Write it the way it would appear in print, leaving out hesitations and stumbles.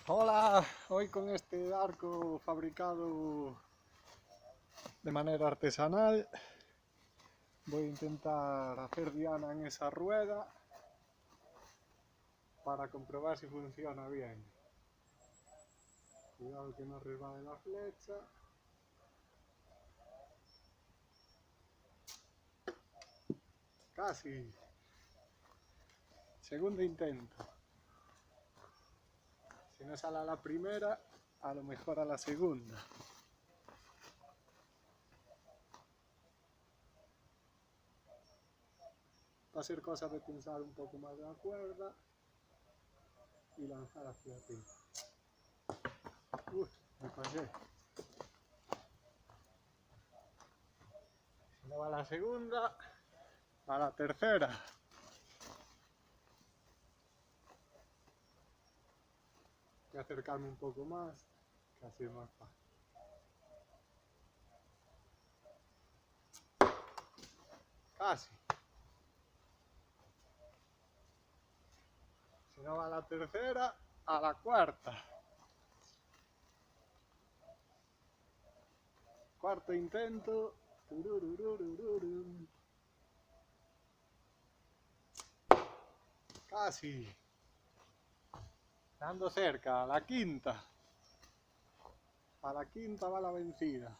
Hola, hoy con este arco fabricado de manera artesanal voy a intentar hacer diana en esa rueda para comprobar si funciona bien. Cuidado que no resbale la flecha. Casi. Segundo intento. Si no sale a la primera, a lo mejor a la segunda. Va a ser cosa de tensar un poco más la cuerda y lanzar hacia ti. Me pasé. Si no va a la segunda, a la tercera. Voy a acercarme un poco más, que así es más fácil. Casi. Si no va a la tercera, a la cuarta. Cuarto intento. Casi. Ando cerca, a la quinta. A la quinta va la vencida.